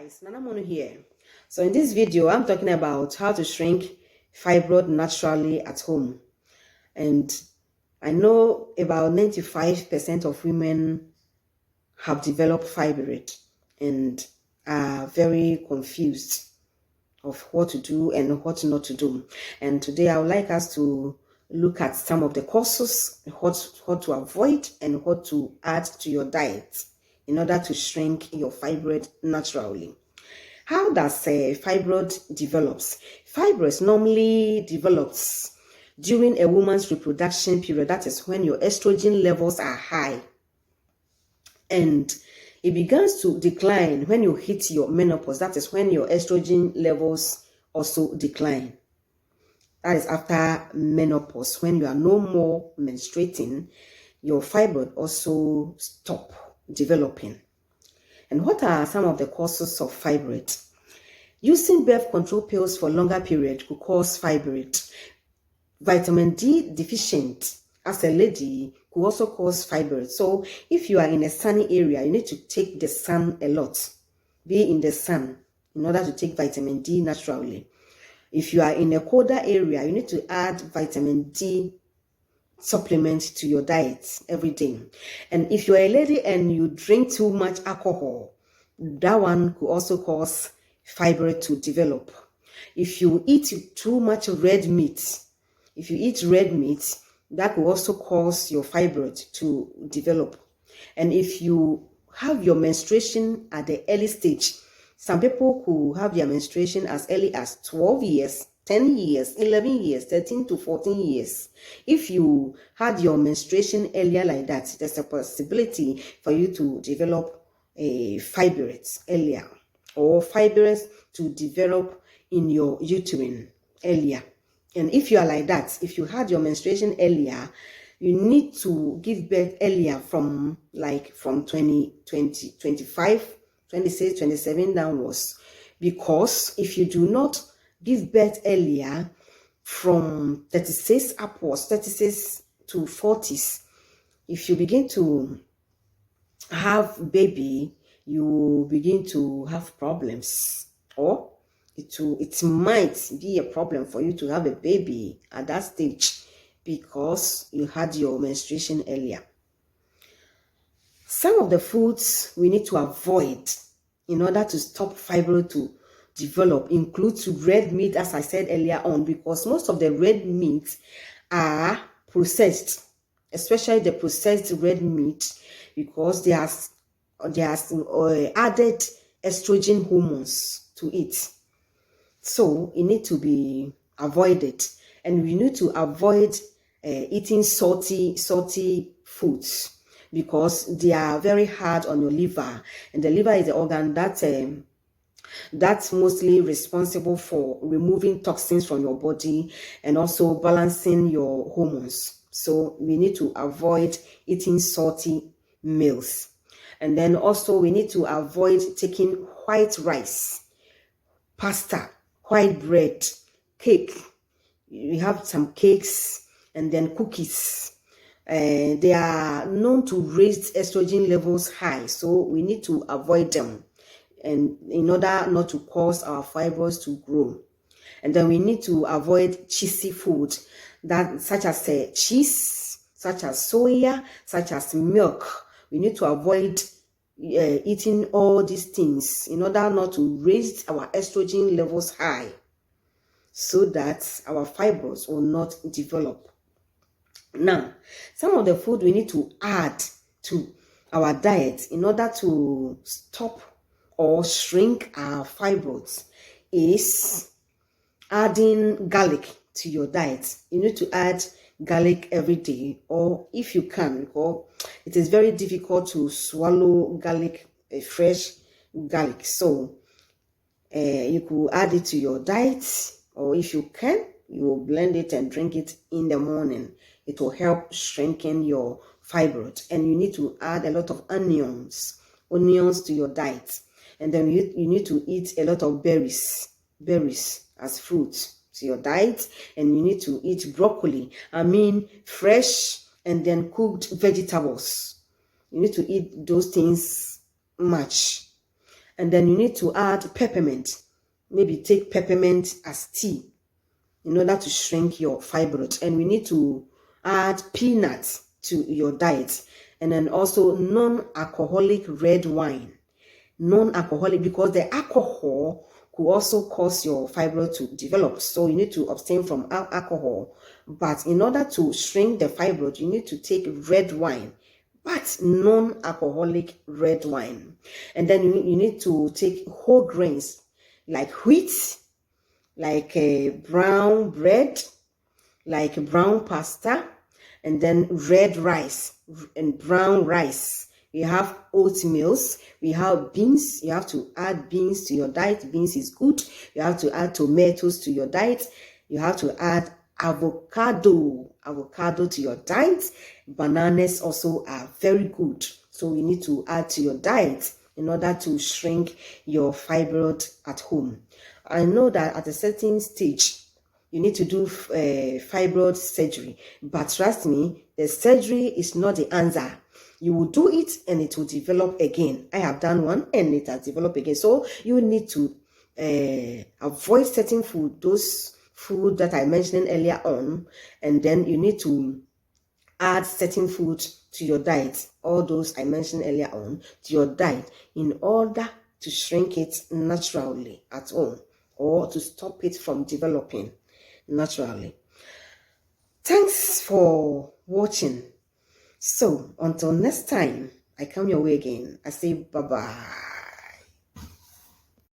guys, Nanamono here. So in this video, I'm talking about how to shrink fibroid naturally at home. And I know about 95% of women have developed fibroid and are very confused of what to do and what not to do. And today I would like us to look at some of the causes, what to avoid and what to add to your diet in order to shrink your fibroid naturally. How does fibroid develops? Fibroids normally develops during a woman's reproduction period. That is when your estrogen levels are high. And it begins to decline when you hit your menopause. That is when your estrogen levels also decline. That is after menopause. When you are no more menstruating, your fibroid also stop developing. And what are some of the causes of fibroid? Using birth control pills for longer period could cause fibroid. Vitamin D deficient as a lady could also cause fibroid. So if you are in a sunny area, you need to take the sun a lot. Be in the sun in order to take vitamin D naturally. If you are in a colder area, you need to add vitamin D supplement to your diet every day. And if you're a lady and you drink too much alcohol, that one could also cause fibroid to develop. If you eat too much red meat, that could also cause your fibroid to develop. And if you have your menstruation at the early stage, some people could have their menstruation as early as 12 years, 10 years, 11 years, 13 to 14 years. If you had your menstruation earlier like that, there's a possibility for you to develop a fibroids earlier, or fibroids to develop in your uterine earlier. And if you are like that, if you had your menstruation earlier, you need to give birth earlier from 20, 25, 26, 27 downwards. Because if you do not give birth earlier from 36 upwards, 36 to 40s, if you begin to have baby, you begin to have problems, or it might be a problem for you to have a baby at that stage because you had your menstruation earlier. Some of the foods we need to avoid in order to stop fibroid to develop includes red meat, as I said earlier on, because most of the red meat are processed, especially the processed red meat, because they are added estrogen hormones to it. So it needs to be avoided, and we need to avoid eating salty foods because they are very hard on your liver, and the liver is the organ that's mostly responsible for removing toxins from your body and also balancing your hormones. So we need to avoid eating salty meals. And then also we need to avoid taking white rice, pasta, white bread, cake. We have some cakes and then cookies. They are known to raise estrogen levels high, so we need to avoid them, and in order not to cause our fibroids to grow. And then we need to avoid cheesy food, such as cheese, such as soya, such as milk. We need to avoid eating all these things in order not to raise our estrogen levels high, so that our fibroids will not develop. Now, some of the food we need to add to our diet in order to stop or shrink our fibroids is adding garlic to your diet. You need to add garlic every day, or if you can, because it is very difficult to swallow garlic, fresh garlic. So you could add it to your diet, or if you can, you will blend it and drink it in the morning. It will help shrinking your fibroid. And you need to add a lot of onions to your diet. And then you need to eat a lot of berries as fruits to your diet. And you need to eat broccoli. Fresh and then cooked vegetables. You need to eat those things much. And then you need to add peppermint. Maybe take peppermint as tea in order to shrink your fibroids. And we need to add peanuts to your diet. And then also non-alcoholic red wine. Non-alcoholic, because the alcohol could also cause your fibroid to develop. So you need to abstain from alcohol. But in order to shrink the fibroid, you need to take red wine, but non-alcoholic red wine. And then you need to take whole grains like wheat, like brown bread, like brown pasta, and then red rice and brown rice. We have oatmeals, we have beans. You have to add beans to your diet. Beans is good. You have to add tomatoes to your diet. You have to add avocado to your diet. Bananas also are very good. So you need to add to your diet in order to shrink your fibroid at home. I know that at a certain stage, you need to do fibroid surgery. But trust me, the surgery is not the answer. You will do it and it will develop again. I have done one and it has developed again. So you need to avoid certain food, those food that I mentioned earlier on. And then you need to add certain food to your diet. All those I mentioned earlier on to your diet in order to shrink it naturally at home or to stop it from developing naturally. Thanks for watching. So until next time I come your way again, I say bye-bye.